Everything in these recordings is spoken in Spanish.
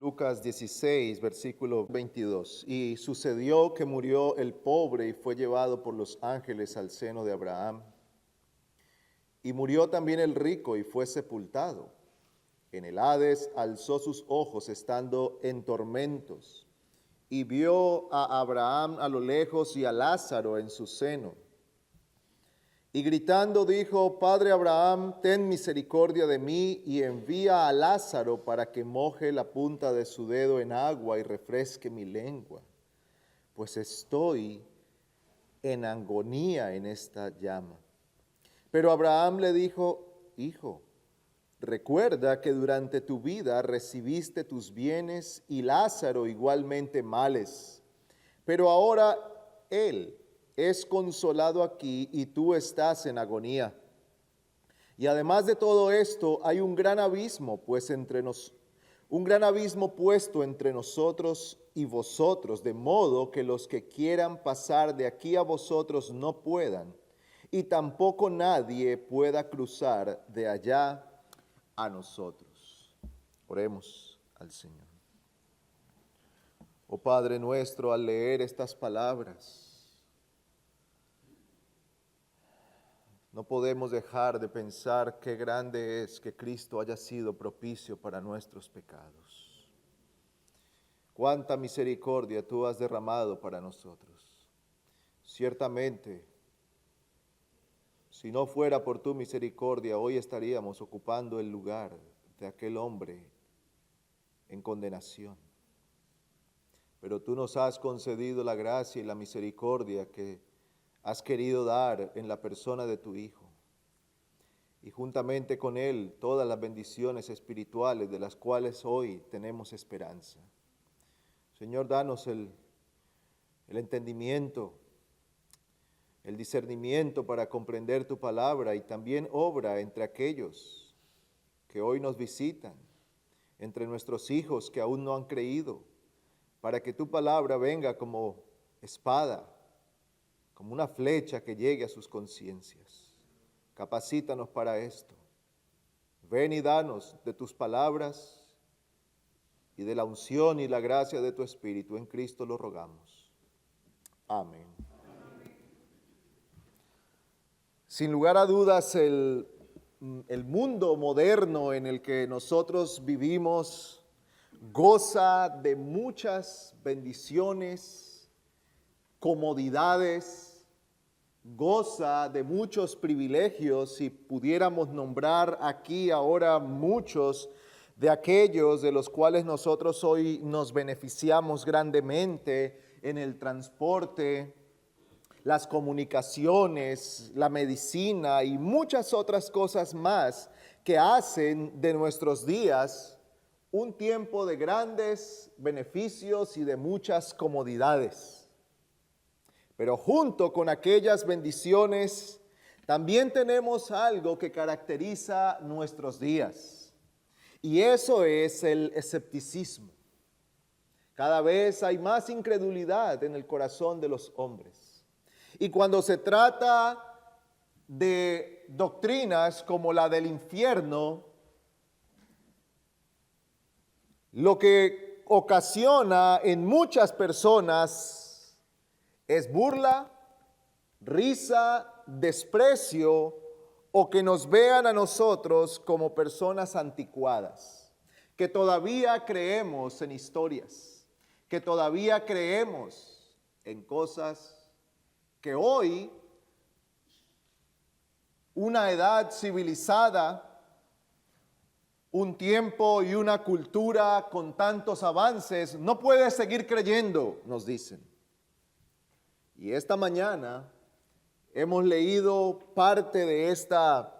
Lucas 16, versículo 22. Y sucedió que murió el pobre y fue llevado por los ángeles al seno de Abraham. Y murió también el rico y fue sepultado. En el Hades alzó sus ojos estando en tormentos y vio a Abraham a lo lejos y a Lázaro en su seno. Y gritando dijo: Padre Abraham, ten misericordia de mí y envía a Lázaro para que moje la punta de su dedo en agua y refresque mi lengua, pues estoy en agonía en esta llama. Pero Abraham le dijo: Hijo, recuerda que durante tu vida recibiste tus bienes y Lázaro igualmente males, pero ahora él es consolado aquí y tú estás en agonía. Y además de todo esto, hay un gran abismo, puesto entre nosotros y vosotros, de modo que los que quieran pasar de aquí a vosotros no puedan, y tampoco nadie pueda cruzar de allá a nosotros. Oremos al Señor. Oh Padre nuestro, al leer estas palabras, no podemos dejar de pensar qué grande es que Cristo haya sido propicio para nuestros pecados. Cuánta misericordia tú has derramado para nosotros. Ciertamente, si no fuera por tu misericordia, hoy estaríamos ocupando el lugar de aquel hombre en condenación. Pero tú nos has concedido la gracia y la misericordia que has querido dar en la persona de tu Hijo, y juntamente con Él todas las bendiciones espirituales de las cuales hoy tenemos esperanza. Señor, danos el entendimiento, el discernimiento para comprender tu palabra, y también obra entre aquellos que hoy nos visitan, entre nuestros hijos que aún no han creído, para que tu palabra venga como espada, como una flecha que llegue a sus conciencias. Capacítanos para esto. Ven y danos de tus palabras y de la unción y la gracia de tu Espíritu. En Cristo lo rogamos. Amén. Sin lugar a dudas, el mundo moderno en el que nosotros vivimos goza de muchas bendiciones, comodidades, goza de muchos privilegios, y pudiéramos nombrar aquí ahora muchos de aquellos de los cuales nosotros hoy nos beneficiamos grandemente en el transporte, las comunicaciones, la medicina y muchas otras cosas más que hacen de nuestros días un tiempo de grandes beneficios y de muchas comodidades. Pero junto con aquellas bendiciones, también tenemos algo que caracteriza nuestros días, y eso es el escepticismo. Cada vez hay más incredulidad en el corazón de los hombres. Y cuando se trata de doctrinas como la del infierno, lo que ocasiona en muchas personas es burla, risa, desprecio, o que nos vean a nosotros como personas anticuadas, que todavía creemos en historias, que todavía creemos en cosas que hoy, una edad civilizada, un tiempo y una cultura con tantos avances, no puede seguir creyendo, nos dicen. Y esta mañana hemos leído parte de esta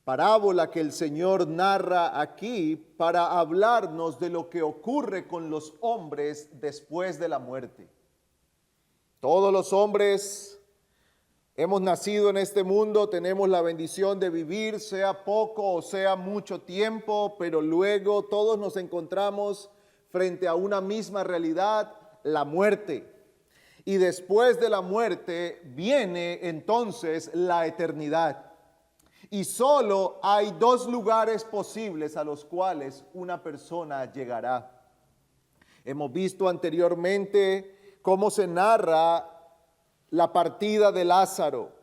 parábola que el Señor narra aquí para hablarnos de lo que ocurre con los hombres después de la muerte. Todos los hombres hemos nacido en este mundo, tenemos la bendición de vivir, sea poco o sea mucho tiempo, pero luego todos nos encontramos frente a una misma realidad, la muerte. Y después de la muerte viene entonces la eternidad. Y solo hay dos lugares posibles a los cuales una persona llegará. Hemos visto anteriormente cómo se narra la partida de Lázaro,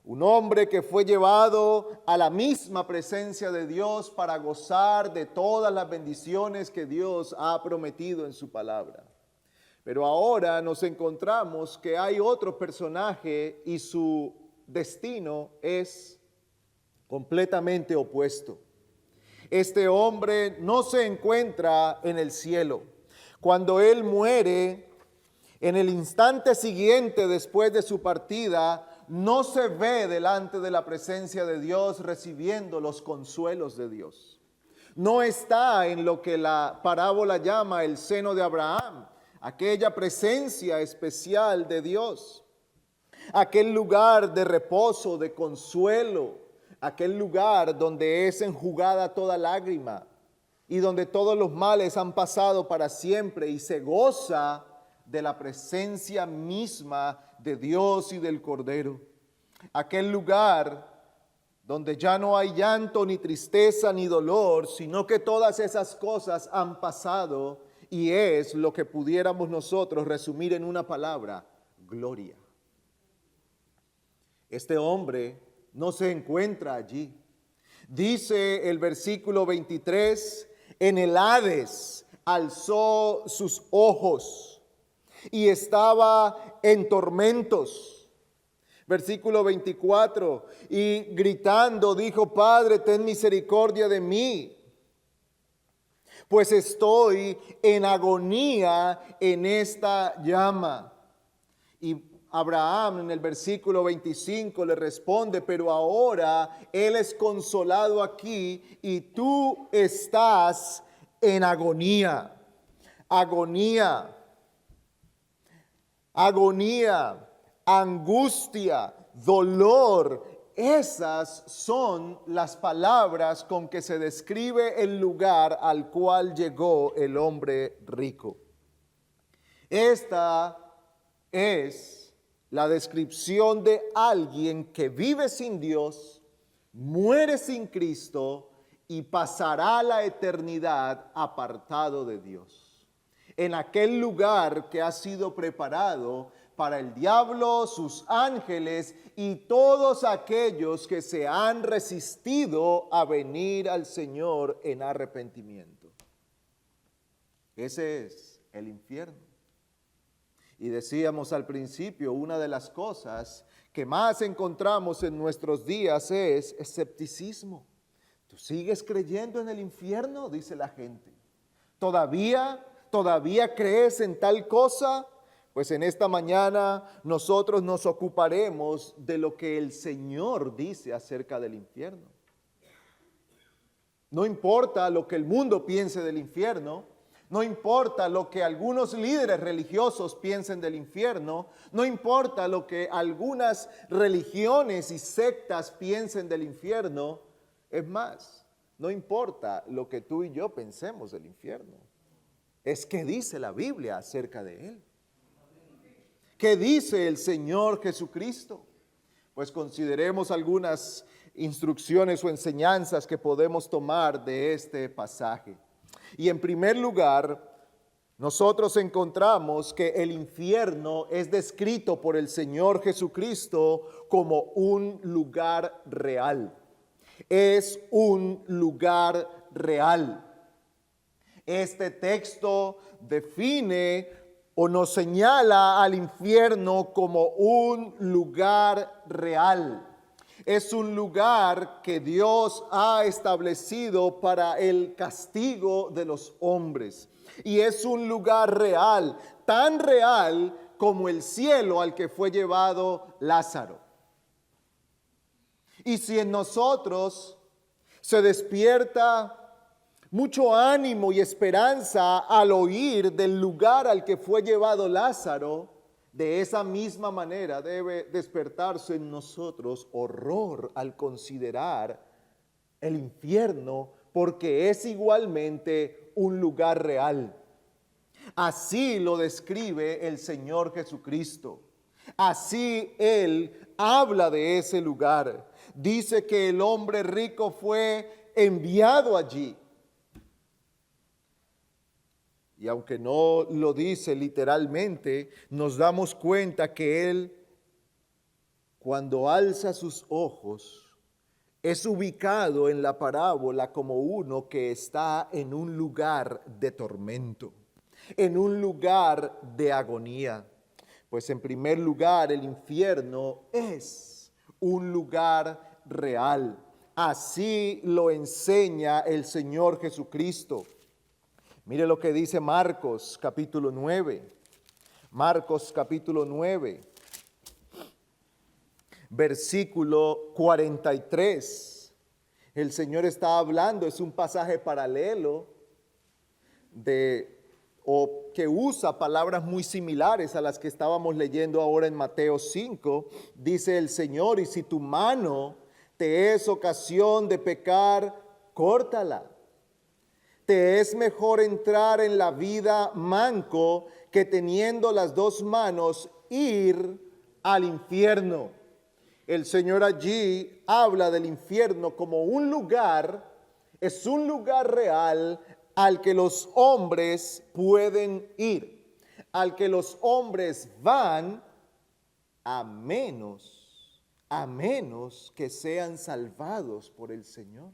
un hombre que fue llevado a la misma presencia de Dios para gozar de todas las bendiciones que Dios ha prometido en su palabra. Pero ahora nos encontramos que hay otro personaje y su destino es completamente opuesto. Este hombre no se encuentra en el cielo. Cuando él muere, en el instante siguiente después de su partida, no se ve delante de la presencia de Dios recibiendo los consuelos de Dios. No está en lo que la parábola llama el seno de Abraham, aquella presencia especial de Dios, aquel lugar de reposo, de consuelo, aquel lugar donde es enjugada toda lágrima y donde todos los males han pasado para siempre y se goza de la presencia misma de Dios y del Cordero. Aquel lugar donde ya no hay llanto, ni tristeza, ni dolor, sino que todas esas cosas han pasado y es lo que pudiéramos nosotros resumir en una palabra: gloria. Este hombre no se encuentra allí. Dice el versículo 23, en el Hades alzó sus ojos y estaba en tormentos. Versículo 24, y gritando dijo: Padre, ten misericordia de mí, pues estoy en agonía en esta llama. Y Abraham en el versículo 25 le responde: pero ahora él es consolado aquí y tú estás en agonía. Agonía, agonía, angustia, dolor. Esas son las palabras con que se describe el lugar al cual llegó el hombre rico. Esta es la descripción de alguien que vive sin Dios, muere sin Cristo y pasará la eternidad apartado de Dios, en aquel lugar que ha sido preparado para el diablo, sus ángeles y todos aquellos que se han resistido a venir al Señor en arrepentimiento. Ese es el infierno. Y decíamos al principio, una de las cosas que más encontramos en nuestros días es escepticismo. ¿Tú sigues creyendo en el infierno?, dice la gente. ¿Todavía crees en tal cosa? Pues en esta mañana nosotros nos ocuparemos de lo que el Señor dice acerca del infierno. No importa lo que el mundo piense del infierno, no importa lo que algunos líderes religiosos piensen del infierno, no importa lo que algunas religiones y sectas piensen del infierno, es más, no importa lo que tú y yo pensemos del infierno, es que dice la Biblia acerca de él. ¿Qué dice el Señor Jesucristo? Pues consideremos algunas instrucciones o enseñanzas que podemos tomar de este pasaje. Y en primer lugar, nosotros encontramos que el infierno es descrito por el Señor Jesucristo como un lugar real. Es un lugar real. Este texto define o nos señala al infierno como un lugar real. Es un lugar que Dios ha establecido para el castigo de los hombres. Y es un lugar real, tan real como el cielo al que fue llevado Lázaro. Y si en nosotros se despierta mucho ánimo y esperanza al oír del lugar al que fue llevado Lázaro, de esa misma manera debe despertarse en nosotros horror al considerar el infierno, porque es igualmente un lugar real. Así lo describe el Señor Jesucristo. Así él habla de ese lugar. Dice que el hombre rico fue enviado allí. Y aunque no lo dice literalmente, nos damos cuenta que él, cuando alza sus ojos, es ubicado en la parábola como uno que está en un lugar de tormento, en un lugar de agonía. Pues en primer lugar, el infierno es un lugar real. Así lo enseña el Señor Jesucristo. Mire lo que dice Marcos capítulo 9. Marcos capítulo 9, versículo 43. El Señor está hablando, es un pasaje paralelo o que usa palabras muy similares a las que estábamos leyendo ahora en Mateo 5. Dice el Señor: y si tu mano te es ocasión de pecar, córtala. Te es mejor entrar en la vida manco que teniendo las dos manos ir al infierno. El Señor allí habla del infierno como un lugar, es un lugar real al que los hombres pueden ir, al que los hombres van a menos que sean salvados por el Señor.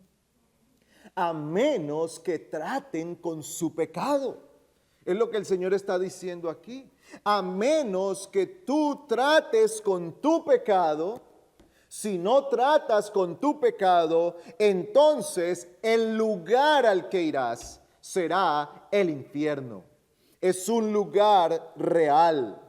A menos que traten con su pecado. Es lo que el Señor está diciendo aquí. A menos que tú trates con tu pecado, si no tratas con tu pecado, entonces el lugar al que irás será el infierno. Es un lugar real.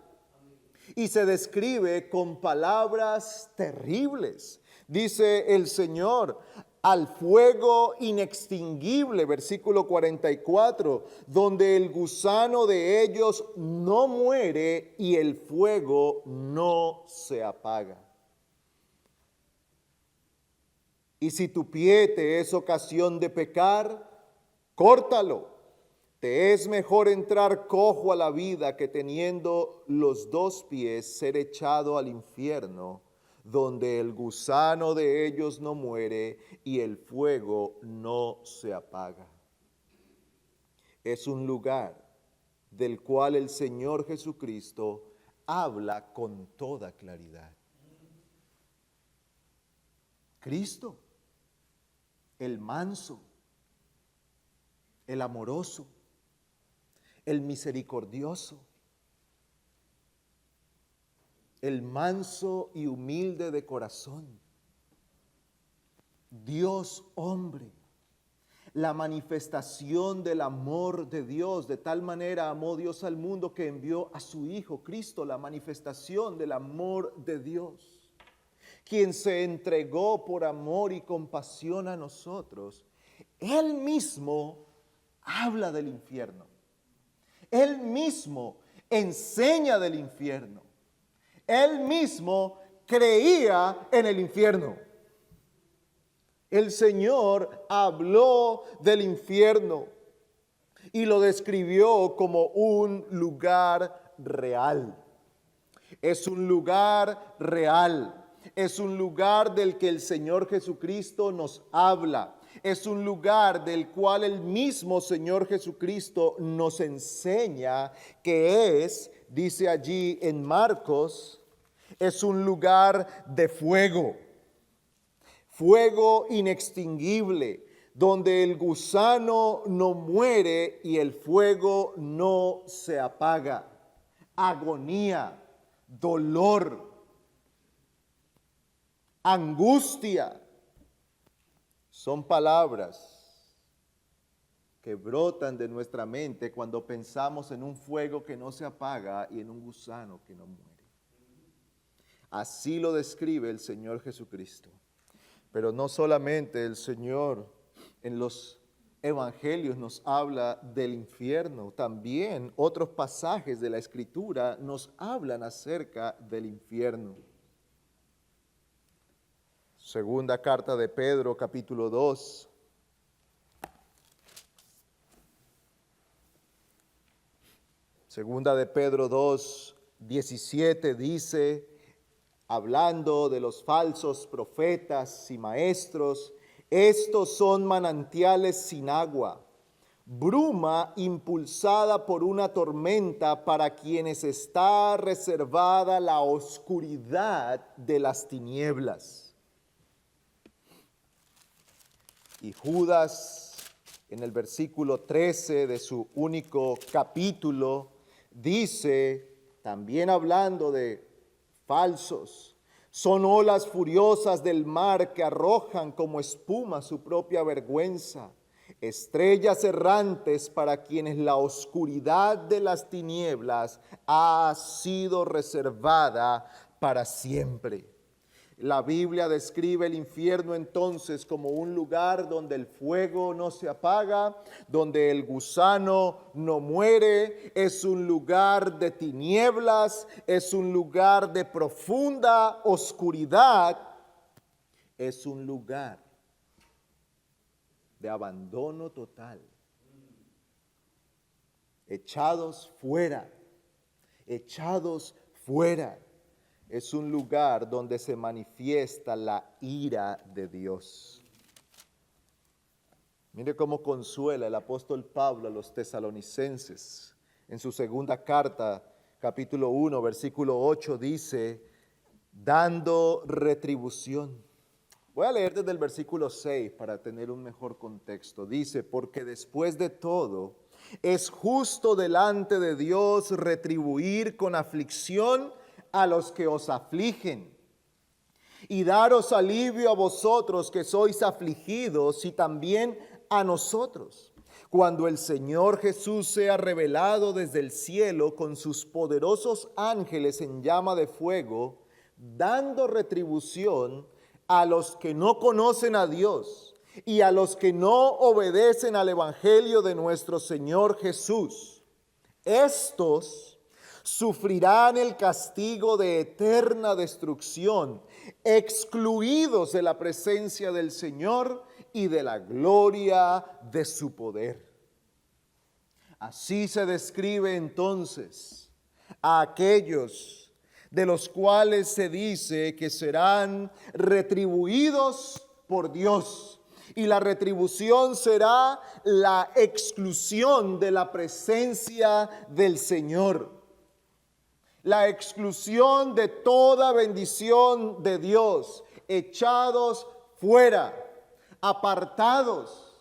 Y se describe con palabras terribles. Dice el Señor: al fuego inextinguible, versículo 44, donde el gusano de ellos no muere y el fuego no se apaga. Y si tu pie te es ocasión de pecar, córtalo. Te es mejor entrar cojo a la vida que teniendo los dos pies ser echado al infierno, donde el gusano de ellos no muere y el fuego no se apaga. Es un lugar del cual el Señor Jesucristo habla con toda claridad. Cristo, el manso, el amoroso, el misericordioso, el manso y humilde de corazón, Dios hombre, la manifestación del amor de Dios. De tal manera amó Dios al mundo que envió a su Hijo Cristo, la manifestación del amor de Dios, quien se entregó por amor y compasión a nosotros. Él mismo habla del infierno. Él mismo enseña del infierno. Él mismo creía en el infierno. El Señor habló del infierno y lo describió como un lugar real. Es un lugar real. Es un lugar del que el Señor Jesucristo nos habla. Es un lugar del cual el mismo Señor Jesucristo nos enseña que es, dice allí en Marcos, es un lugar de fuego, fuego inextinguible, donde el gusano no muere y el fuego no se apaga. Agonía, dolor, angustia, son palabras que brotan de nuestra mente cuando pensamos en un fuego que no se apaga y en un gusano que no muere. Así lo describe el Señor Jesucristo. Pero no solamente el Señor en los evangelios nos habla del infierno, también otros pasajes de la Escritura nos hablan acerca del infierno. Segunda carta de Pedro, capítulo 2. Segunda de Pedro 2, 17 dice, hablando de los falsos profetas y maestros, estos son manantiales sin agua, bruma impulsada por una tormenta para quienes está reservada la oscuridad de las tinieblas. Y Judas, en el versículo 13 de su único capítulo, dice, también hablando de falsos, son olas furiosas del mar que arrojan como espuma su propia vergüenza, estrellas errantes para quienes la oscuridad de las tinieblas ha sido reservada para siempre. La Biblia describe el infierno entonces como un lugar donde el fuego no se apaga, donde el gusano no muere, es un lugar de tinieblas, es un lugar de profunda oscuridad, es un lugar de abandono total. Echados fuera, echados fuera. Es un lugar donde se manifiesta la ira de Dios. Mire cómo consuela el apóstol Pablo a los tesalonicenses. En su segunda carta, capítulo 1, versículo 8, dice, dando retribución. Voy a leer desde el versículo 6 para tener un mejor contexto. Dice, porque después de todo, es justo delante de Dios retribuir con aflicción a los que os afligen, y daros alivio a vosotros que sois afligidos, y también a nosotros, cuando el Señor Jesús sea revelado desde el cielo con sus poderosos ángeles en llama de fuego, dando retribución a los que no conocen a Dios y a los que no obedecen al Evangelio de nuestro Señor Jesús. Estos sufrirán el castigo de eterna destrucción, excluidos de la presencia del Señor y de la gloria de su poder. Así se describe entonces a aquellos de los cuales se dice que serán retribuidos por Dios. Y la retribución será la exclusión de la presencia del Señor. La exclusión de toda bendición de Dios, echados fuera, apartados.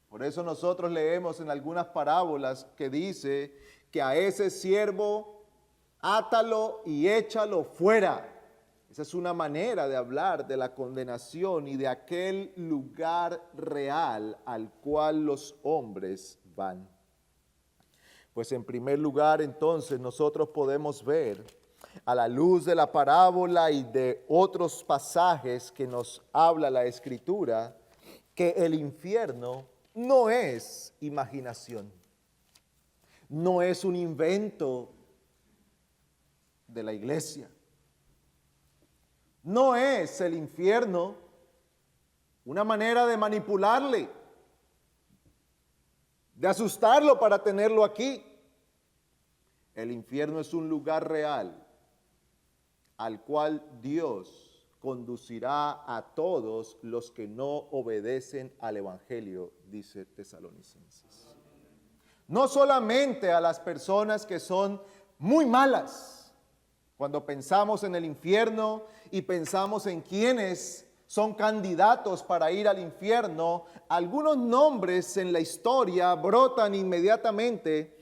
Por eso nosotros leemos en algunas parábolas que dice que a ese siervo átalo y échalo fuera. Esa es una manera de hablar de la condenación y de aquel lugar real al cual los hombres van. Pues en primer lugar, entonces, nosotros podemos ver a la luz de la parábola y de otros pasajes que nos habla la Escritura, que el infierno no es imaginación, no es un invento de la iglesia, no es el infierno una manera de manipularle, de asustarlo para tenerlo aquí. El infierno es un lugar real al cual Dios conducirá a todos los que no obedecen al Evangelio, dice Tesalonicenses. No solamente a las personas que son muy malas. Cuando pensamos en el infierno y pensamos en quienes son candidatos para ir al infierno, algunos nombres en la historia brotan inmediatamente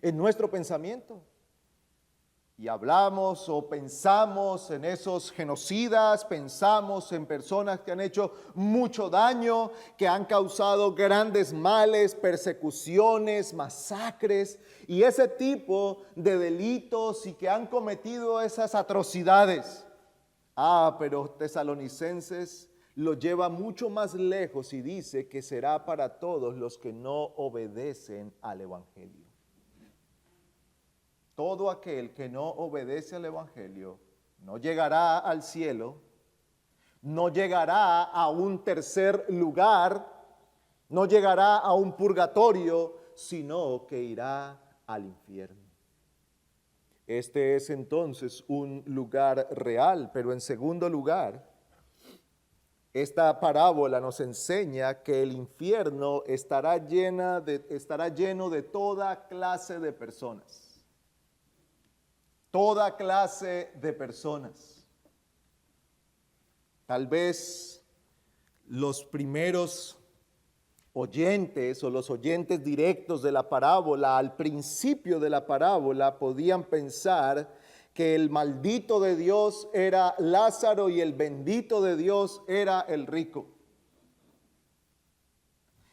en nuestro pensamiento. Y hablamos o pensamos en esos genocidas, pensamos en personas que han hecho mucho daño, que han causado grandes males, persecuciones, masacres y ese tipo de delitos y que han cometido esas atrocidades. Pero Tesalonicenses lo lleva mucho más lejos y dice que será para todos los que no obedecen al Evangelio. Todo aquel que no obedece al Evangelio no llegará al cielo, no llegará a un tercer lugar, no llegará a un purgatorio, sino que irá al infierno. Este es entonces un lugar real, pero en segundo lugar, esta parábola nos enseña que el infierno estará lleno de toda clase de personas. Toda clase de personas. Tal vez los primeros oyentes o los oyentes directos de la parábola, al principio de la parábola, podían pensar que el maldito de Dios era Lázaro y el bendito de Dios era el rico.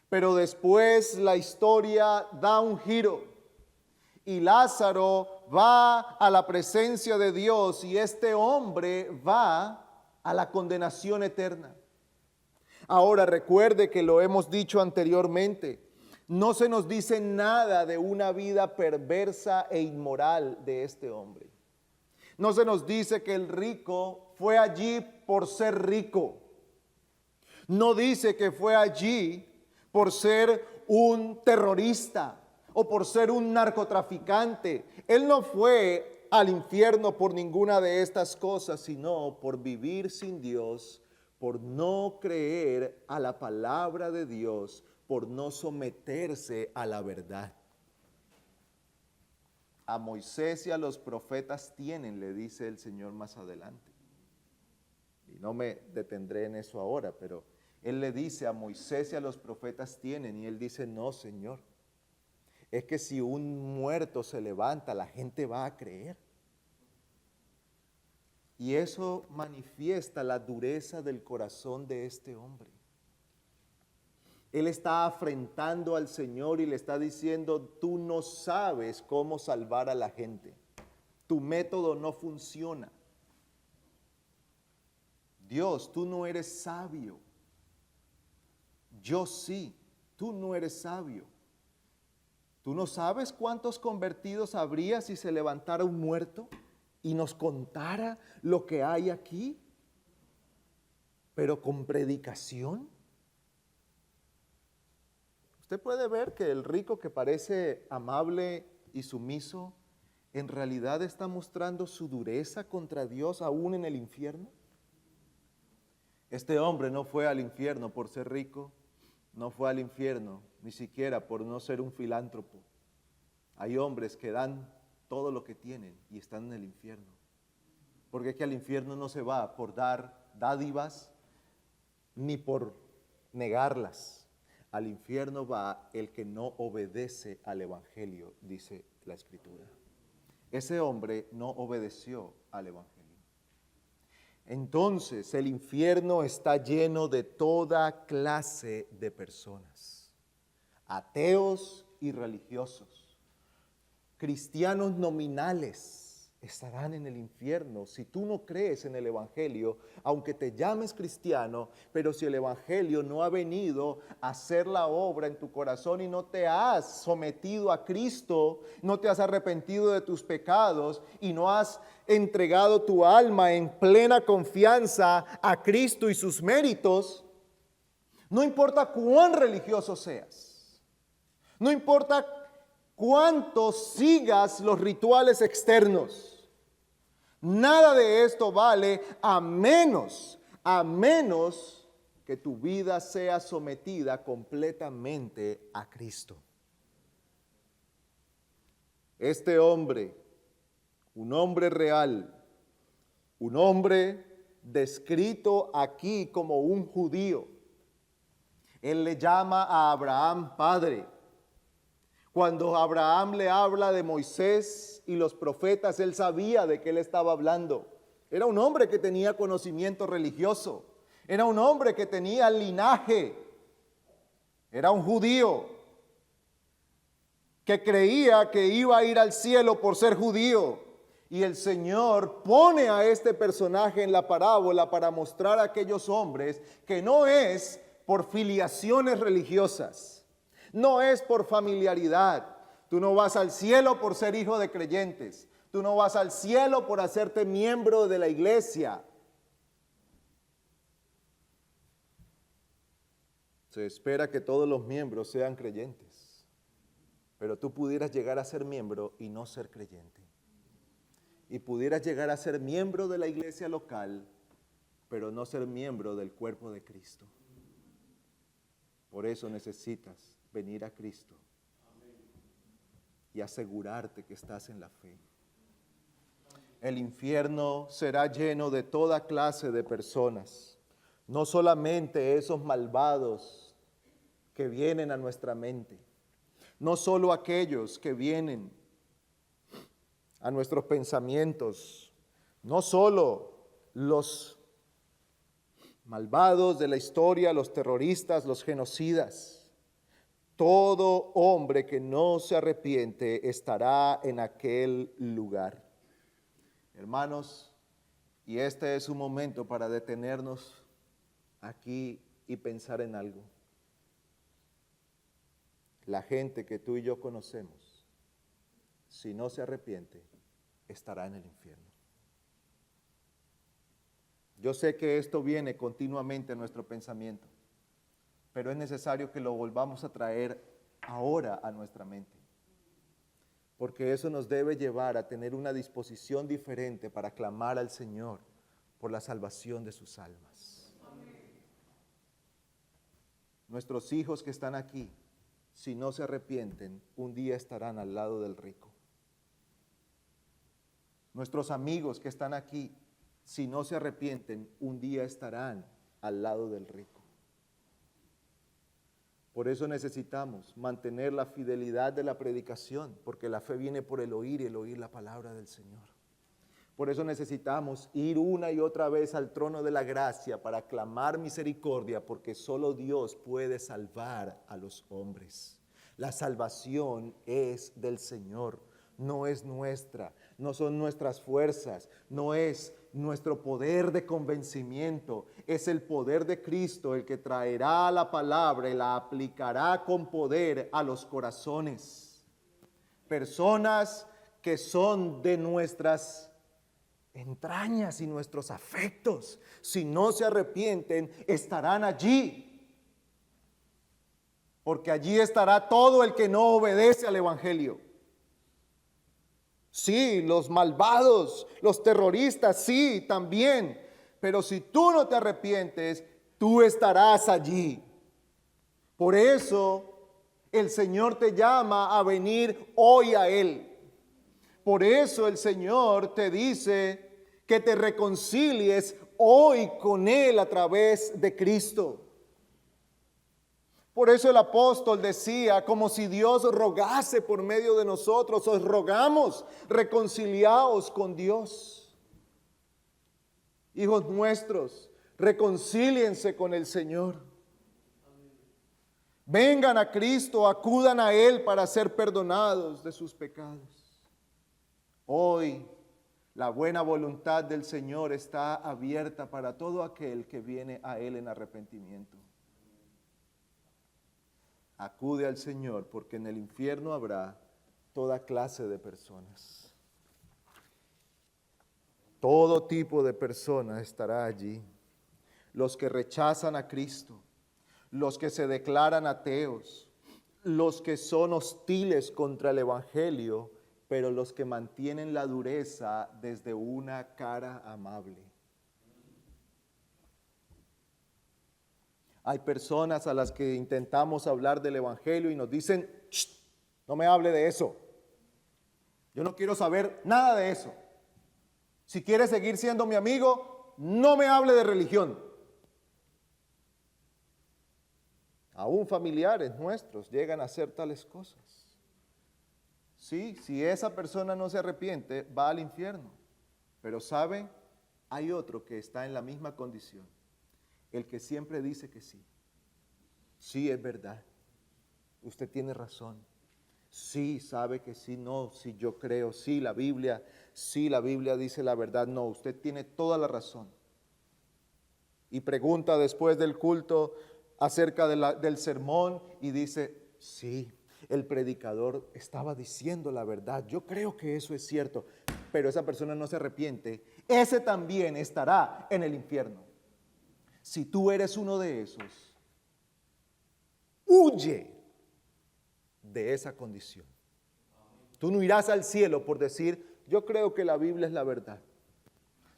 Pero después la historia da un giro y Lázaro va a la presencia de Dios y este hombre va a la condenación eterna. Ahora recuerde que lo hemos dicho anteriormente, no se nos dice nada de una vida perversa e inmoral de este hombre. No se nos dice que el rico fue allí por ser rico. No dice que fue allí por ser un terrorista o por ser un narcotraficante. Él no fue al infierno por ninguna de estas cosas, sino por vivir sin Dios, por no creer a la palabra de Dios, por no someterse a la verdad. A Moisés y a los profetas tienen, le dice el Señor más adelante. Y no me detendré en eso ahora, pero Él le dice a Moisés y a los profetas tienen, y Él dice, no, Señor. Es que si un muerto se levanta, la gente va a creer. Y eso manifiesta la dureza del corazón de este hombre. Él está afrentando al Señor y le está diciendo, tú no sabes cómo salvar a la gente. Tu método no funciona. Dios, tú no eres sabio. Yo sí, tú no eres sabio. ¿Tú no sabes cuántos convertidos habría si se levantara un muerto y nos contara lo que hay aquí? Pero con predicación. Usted puede ver que el rico que parece amable y sumiso, en realidad está mostrando su dureza contra Dios aún en el infierno. Este hombre no fue al infierno por ser rico, no fue al infierno ni siquiera por no ser un filántropo. Hay hombres que dan todo lo que tienen y están en el infierno. Porque es que al infierno no se va por dar dádivas ni por negarlas. Al infierno va el que no obedece al Evangelio, dice la Escritura. Ese hombre no obedeció al Evangelio. Entonces el infierno está lleno de toda clase de personas, ateos y religiosos, cristianos nominales estarán en el infierno si tú no crees en el Evangelio, aunque te llames cristiano, pero si el Evangelio no ha venido a hacer la obra en tu corazón y no te has sometido a Cristo, no te has arrepentido de tus pecados y no has entregado tu alma en plena confianza a Cristo y sus méritos, no importa cuán religioso seas, no importa cuánto sigas los rituales externos, nada de esto vale a menos que tu vida sea sometida completamente a Cristo. Este hombre, un hombre real, un hombre descrito aquí como un judío, él le llama a Abraham padre. Cuando Abraham le habla de Moisés y los profetas, él sabía de qué él estaba hablando. Era un hombre que tenía conocimiento religioso. Era un hombre que tenía linaje. Era un judío que creía que iba a ir al cielo por ser judío. Y el Señor pone a este personaje en la parábola para mostrar a aquellos hombres que no es por filiaciones religiosas. No es por familiaridad. Tú no vas al cielo por ser hijo de creyentes. Tú no vas al cielo por hacerte miembro de la iglesia. Se espera que todos los miembros sean creyentes. Pero tú pudieras llegar a ser miembro y no ser creyente. y pudieras llegar a ser miembro de la iglesia local, pero no ser miembro del cuerpo de Cristo. Por eso necesitas venir a Cristo y asegurarte que estás en la fe. El infierno será lleno de toda clase de personas, no solamente esos malvados que vienen a nuestra mente, no solo aquellos que vienen a nuestros pensamientos, no solo los malvados de la historia, los terroristas, los genocidas. Todo hombre que no se arrepiente estará en aquel lugar. Hermanos, y este es un momento para detenernos aquí y pensar en algo. La gente que tú y yo conocemos, si no se arrepiente, estará en el infierno. Yo sé que esto viene continuamente a nuestro pensamiento, pero es necesario que lo volvamos a traer ahora a nuestra mente, porque eso nos debe llevar a tener una disposición diferente para clamar al Señor por la salvación de sus almas. Nuestros hijos que están aquí, si no se arrepienten, un día estarán al lado del rico. Nuestros amigos que están aquí, si no se arrepienten, un día estarán al lado del rico. Por eso necesitamos mantener la fidelidad de la predicación, porque la fe viene por el oír y el oír la palabra del Señor. Por eso necesitamos ir una y otra vez al trono de la gracia para clamar misericordia, porque solo Dios puede salvar a los hombres. La salvación es del Señor, no es nuestra, no son nuestras fuerzas, no es nuestro poder de convencimiento, es el poder de Cristo el que traerá la palabra y la aplicará con poder a los corazones. Personas que son de nuestras entrañas y nuestros afectos, si no se arrepienten, estarán allí, porque allí estará todo el que no obedece al Evangelio. Sí, los malvados, los terroristas, sí, también. Pero si tú no te arrepientes, tú estarás allí. Por eso el Señor te llama a venir hoy a Él. Por eso el Señor te dice que te reconcilies hoy con Él a través de Cristo. Por eso el apóstol decía, como si Dios rogase por medio de nosotros, os rogamos, reconciliaos con Dios. Hijos nuestros, reconcíliense con el Señor. Vengan a Cristo, acudan a Él para ser perdonados de sus pecados. Hoy, la buena voluntad del Señor está abierta para todo aquel que viene a Él en arrepentimiento. Acude al Señor, porque en el infierno habrá toda clase de personas. Todo tipo de personas estará allí. Los que rechazan a Cristo, los que se declaran ateos, los que son hostiles contra el Evangelio, pero los que mantienen la dureza desde una cara amable. Hay personas a las que intentamos hablar del Evangelio y nos dicen, no me hable de eso. Yo no quiero saber nada de eso. Si quiere seguir siendo mi amigo, no me hable de religión. Aún familiares nuestros llegan a hacer tales cosas. Sí, si esa persona no se arrepiente, va al infierno. Pero ¿sabe? Hay otro que está en la misma condición. El que siempre dice que sí. Sí, es verdad. Usted tiene razón. Sí, sabe que sí, no, sí, yo creo, sí, la Biblia dice la verdad. No, usted tiene toda la razón. Y pregunta después del culto acerca del sermón y dice, sí, el predicador estaba diciendo la verdad. Yo creo que eso es cierto, pero esa persona no se arrepiente. Ese también estará en el infierno. Si tú eres uno de esos, huye de esa condición. Tú no irás al cielo por decir, yo creo que la Biblia es la verdad.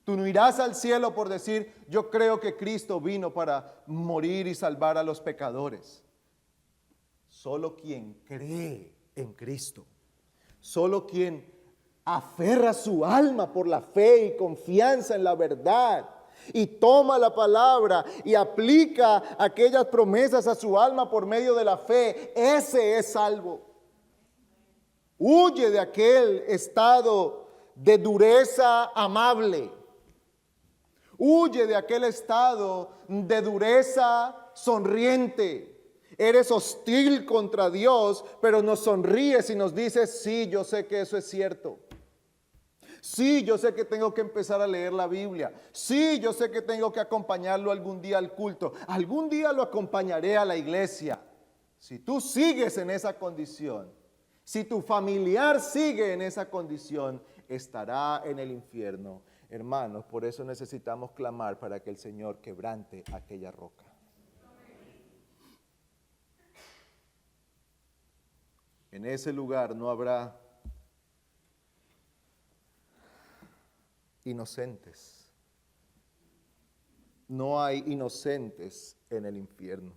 Tú no irás al cielo por decir, yo creo que Cristo vino para morir y salvar a los pecadores. Solo quien cree en Cristo, solo quien aferra su alma por la fe y confianza en la verdad y toma la palabra y aplica aquellas promesas a su alma por medio de la fe, ese es salvo. Huye de aquel estado de dureza amable. Huye de aquel estado de dureza sonriente. Eres hostil contra Dios, pero nos sonríes y nos dices, sí, yo sé que eso es cierto. Sí, yo sé que tengo que empezar a leer la Biblia. Sí, yo sé que tengo que acompañarlo algún día al culto. Algún día lo acompañaré a la iglesia. Si tú sigues en esa condición, si tu familiar sigue en esa condición, estará en el infierno. Hermanos, por eso necesitamos clamar para que el Señor quebrante aquella roca. En ese lugar no habrá inocentes. No hay inocentes en el infierno.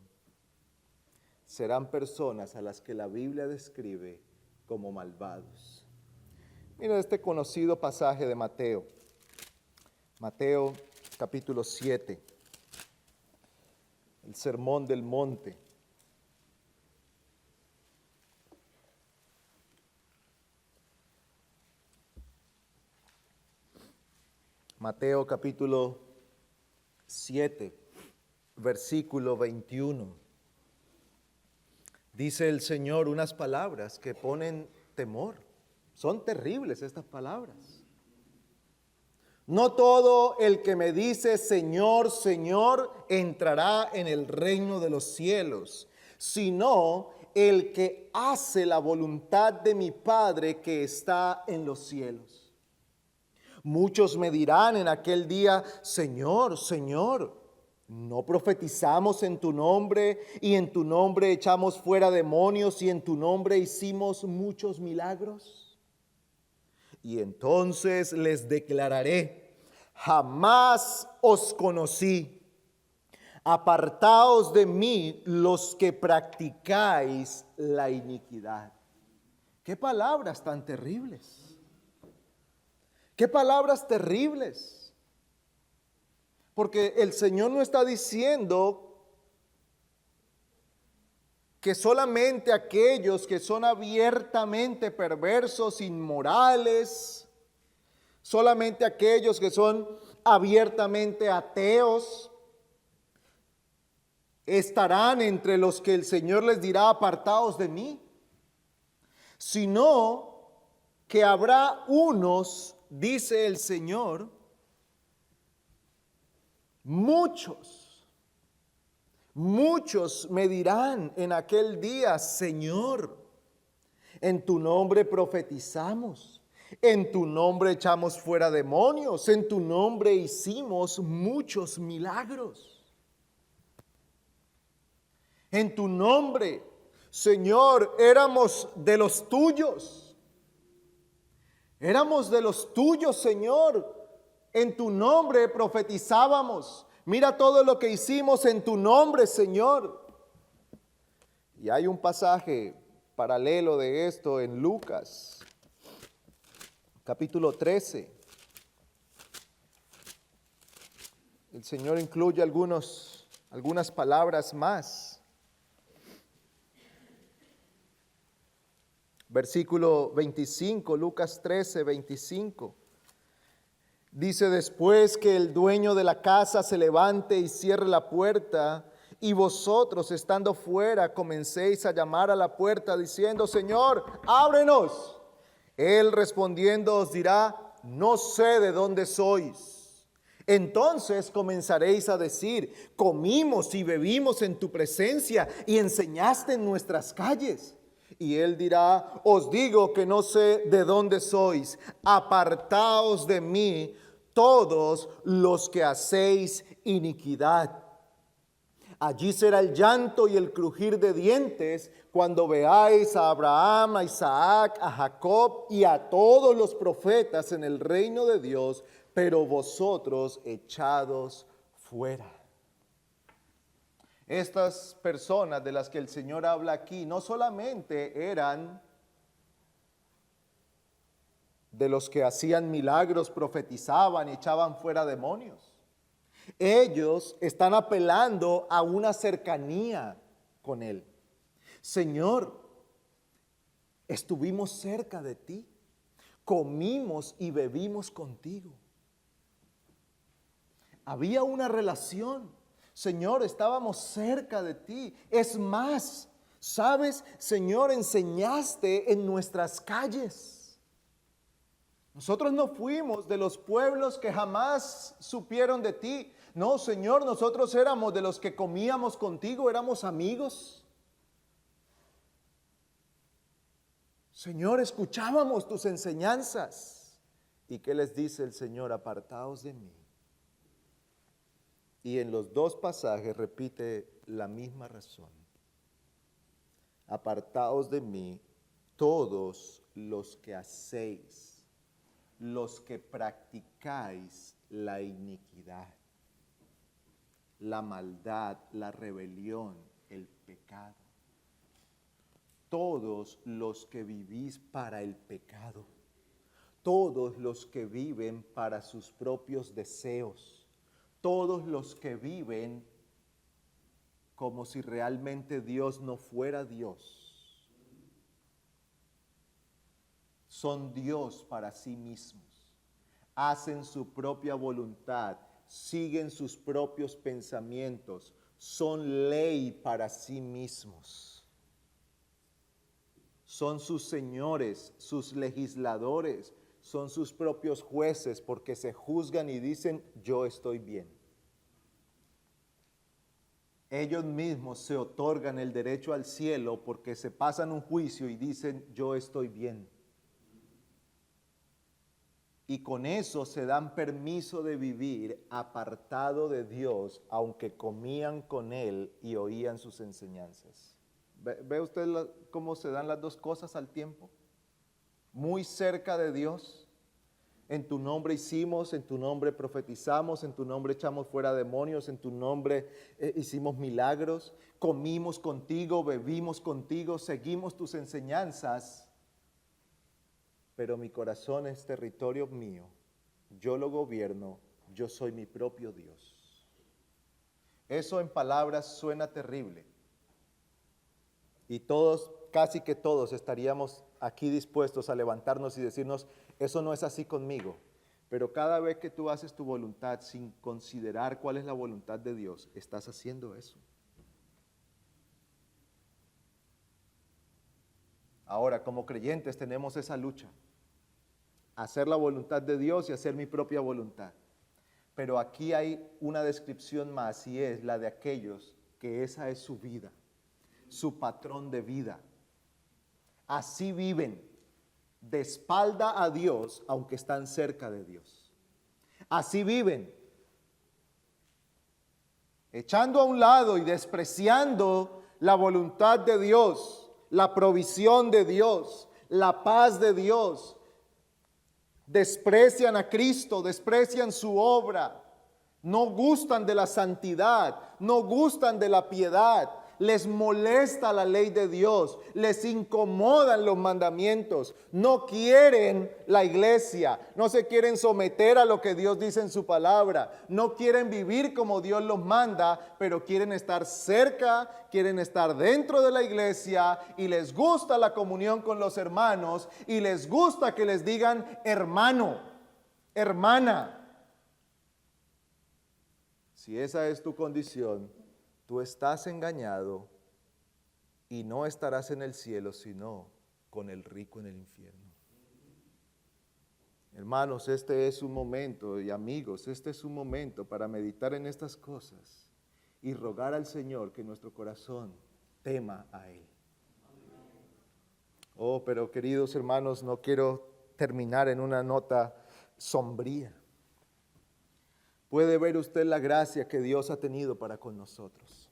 Serán personas a las que la Biblia describe como malvados. Mira este conocido pasaje de Mateo. Mateo capítulo 7. El Sermón del Monte. Mateo capítulo 7, versículo 21. Dice el Señor unas palabras que ponen temor. Son terribles estas palabras. No todo el que me dice Señor, Señor, entrará en el reino de los cielos, sino el que hace la voluntad de mi Padre que está en los cielos. Muchos me dirán en aquel día, Señor, Señor, ¿no profetizamos en tu nombre y en tu nombre echamos fuera demonios y en tu nombre hicimos muchos milagros? Y entonces les declararé, jamás os conocí. Apartaos de mí los que practicáis la iniquidad. ¿Qué palabras tan terribles? ¡Qué palabras terribles! Porque el Señor no está diciendo que solamente aquellos que son abiertamente perversos, inmorales, solamente aquellos que son abiertamente ateos, estarán entre los que el Señor les dirá, apartaos de mí, sino que habrá unos, dice el Señor, muchos me dirán en aquel día, Señor, en tu nombre profetizamos, en tu nombre echamos fuera demonios, en tu nombre hicimos muchos milagros. En tu nombre, Señor, éramos de los tuyos. Éramos de los tuyos, Señor. En tu nombre profetizábamos. Mira todo lo que hicimos en tu nombre, Señor. Y hay un pasaje paralelo de esto en Lucas, capítulo 13. El Señor incluye algunas palabras más. Versículo 25, Lucas 13, 25. Dice, después que el dueño de la casa se levante y cierre la puerta, y vosotros estando fuera comencéis a llamar a la puerta diciendo, Señor, ábrenos. Él respondiendo os dirá, no sé de dónde sois. Entonces comenzaréis a decir, comimos y bebimos en tu presencia y enseñaste en nuestras calles. Y él dirá, os digo que no sé de dónde sois, apartaos de mí todos los que hacéis iniquidad. Allí será el llanto y el crujir de dientes cuando veáis a Abraham, a Isaac, a Jacob y a todos los profetas en el reino de Dios, pero vosotros echados fuera. Estas personas de las que el Señor habla aquí no solamente eran de los que hacían milagros, profetizaban y echaban fuera demonios. Ellos están apelando a una cercanía con Él. Señor, estuvimos cerca de ti, comimos y bebimos contigo. Había una relación. Señor, estábamos cerca de ti. Es más, ¿sabes? Señor, enseñaste en nuestras calles. Nosotros no fuimos de los pueblos que jamás supieron de ti. No, Señor, nosotros éramos de los que comíamos contigo, éramos amigos. Señor, escuchábamos tus enseñanzas. ¿Y qué les dice el Señor? Apartaos de mí. Y en los dos pasajes repite la misma razón. Apartaos de mí todos los que hacéis, los que practicáis la iniquidad, la maldad, la rebelión, el pecado. Todos los que vivís para el pecado, todos los que viven para sus propios deseos, todos los que viven como si realmente Dios no fuera Dios, son Dios para sí mismos, hacen su propia voluntad, siguen sus propios pensamientos, son ley para sí mismos. Son sus señores, sus legisladores, son sus propios jueces porque se juzgan y dicen, yo estoy bien. Ellos mismos se otorgan el derecho al cielo porque se pasan un juicio y dicen, yo estoy bien. Y con eso se dan permiso de vivir apartado de Dios, aunque comían con Él y oían sus enseñanzas. ¿Ve usted cómo se dan las dos cosas al tiempo? Muy cerca de Dios. En tu nombre hicimos, en tu nombre profetizamos, en tu nombre echamos fuera demonios, en tu nombre hicimos milagros, comimos contigo, bebimos contigo, seguimos tus enseñanzas. Pero mi corazón es territorio mío, yo lo gobierno, yo soy mi propio Dios. Eso en palabras suena terrible. Y todos, casi que todos, estaríamos aquí dispuestos a levantarnos y decirnos, eso no es así conmigo. Pero cada vez que tú haces tu voluntad sin considerar cuál es la voluntad de Dios, estás haciendo eso. Ahora, como creyentes tenemos esa lucha. Hacer la voluntad de Dios y hacer mi propia voluntad. Pero aquí hay una descripción más y es la de aquellos que esa es su vida, su patrón de vida. Así viven, de espalda a Dios, aunque están cerca de Dios. Así viven, echando a un lado y despreciando la voluntad de Dios, la provisión de Dios, la paz de Dios. Desprecian a Cristo, desprecian su obra, no gustan de la santidad, no gustan de la piedad. Les molesta la ley de Dios, les incomodan los mandamientos, no quieren la iglesia, no se quieren someter a lo que Dios dice en su palabra, no quieren vivir como Dios los manda, pero quieren estar cerca, quieren estar dentro de la iglesia y les gusta la comunión con los hermanos y les gusta que les digan hermano, hermana. Si esa es tu condición, tú estás engañado y no estarás en el cielo, sino con el rico en el infierno. Hermanos, este es un momento, y amigos, este es un momento para meditar en estas cosas y rogar al Señor que nuestro corazón tema a Él. Oh, pero queridos hermanos, no quiero terminar en una nota sombría. Puede ver usted la gracia que Dios ha tenido para con nosotros.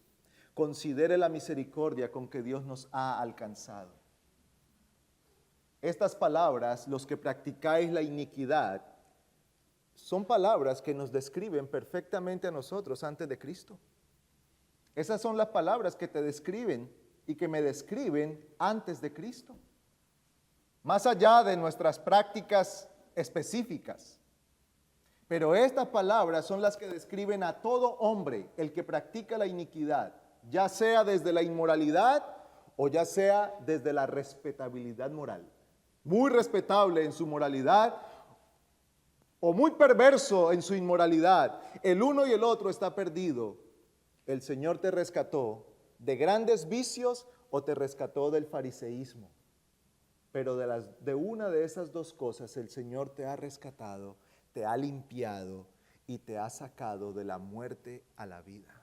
considere la misericordia con que Dios nos ha alcanzado. Estas palabras, los que practicáis la iniquidad, son palabras que nos describen perfectamente a nosotros antes de Cristo. Esas son las palabras que te describen y que me describen antes de Cristo. Más allá de nuestras prácticas específicas. Pero estas palabras son las que describen a todo hombre, el que practica la iniquidad, ya sea desde la inmoralidad o ya sea desde la respetabilidad moral. Muy respetable en su moralidad o muy perverso en su inmoralidad. El uno y el otro está perdido. El Señor te rescató de grandes vicios o te rescató del fariseísmo. Pero de una de esas dos cosas el Señor te ha rescatado, te ha limpiado y te ha sacado de la muerte a la vida.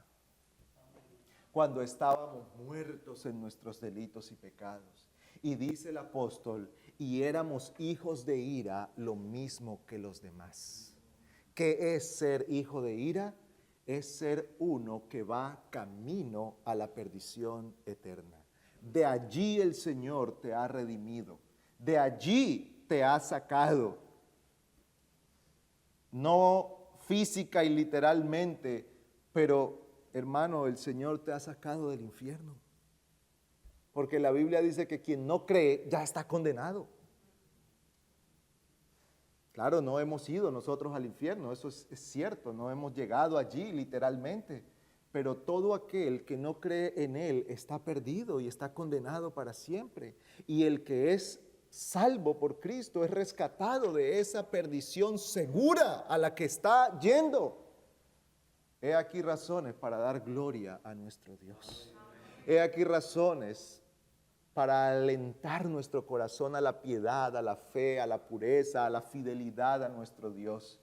Cuando estábamos muertos en nuestros delitos y pecados. Y dice el apóstol, y éramos hijos de ira lo mismo que los demás. ¿Qué es ser hijo de ira? Es ser uno que va camino a la perdición eterna. De allí el Señor te ha redimido. De allí te ha sacado. No física y literalmente, pero hermano, el Señor te ha sacado del infierno. Porque la Biblia dice que quien no cree ya está condenado. Claro, no hemos ido nosotros al infierno, eso es cierto, no hemos llegado allí literalmente. Pero todo aquel que no cree en Él está perdido y está condenado para siempre. Y el que es salvo por Cristo es rescatado de esa perdición segura a la que está yendo. He aquí razones para dar gloria a nuestro Dios. He aquí razones para alentar nuestro corazón a la piedad, a la fe, a la pureza, a la fidelidad a nuestro Dios.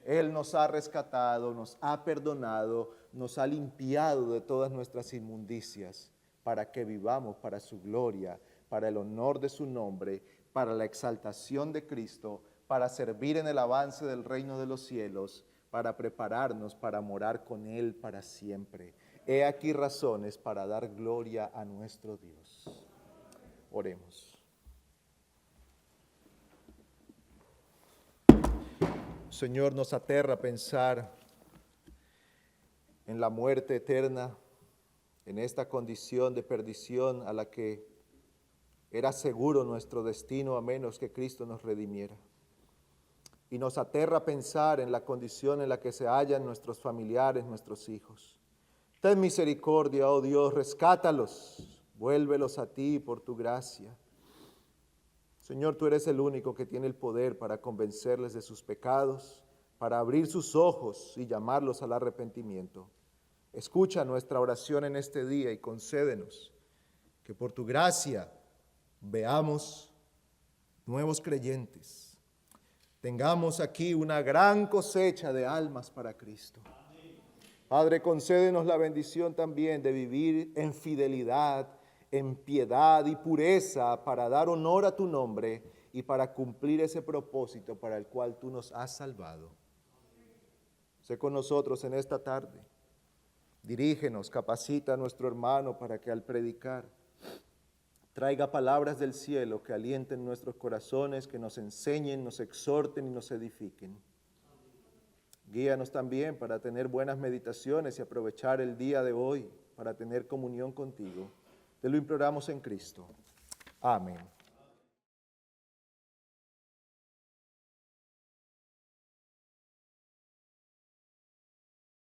Él nos ha rescatado, nos ha perdonado, nos ha limpiado de todas nuestras inmundicias para que vivamos para su gloria, para el honor de su nombre, para la exaltación de Cristo, para servir en el avance del reino de los cielos, para prepararnos para morar con Él para siempre. He aquí razones para dar gloria a nuestro Dios. Oremos. Señor, nos aterra pensar en la muerte eterna, en esta condición de perdición a la que era seguro nuestro destino a menos que Cristo nos redimiera. Y nos aterra pensar en la condición en la que se hallan nuestros familiares, nuestros hijos. Ten misericordia, oh Dios, rescátalos. Vuélvelos a ti por tu gracia. Señor, tú eres el único que tiene el poder para convencerles de sus pecados, para abrir sus ojos y llamarlos al arrepentimiento. Escucha nuestra oración en este día y concédenos que por tu gracia veamos nuevos creyentes. Tengamos aquí una gran cosecha de almas para Cristo. Padre, concédenos la bendición también de vivir en fidelidad, en piedad y pureza para dar honor a tu nombre y para cumplir ese propósito para el cual tú nos has salvado. Sé con nosotros en esta tarde. Dirígenos, capacita a nuestro hermano para que al predicar traiga palabras del cielo que alienten nuestros corazones, que nos enseñen, nos exhorten y nos edifiquen. Guíanos también para tener buenas meditaciones y aprovechar el día de hoy para tener comunión contigo. Te lo imploramos en Cristo. Amén.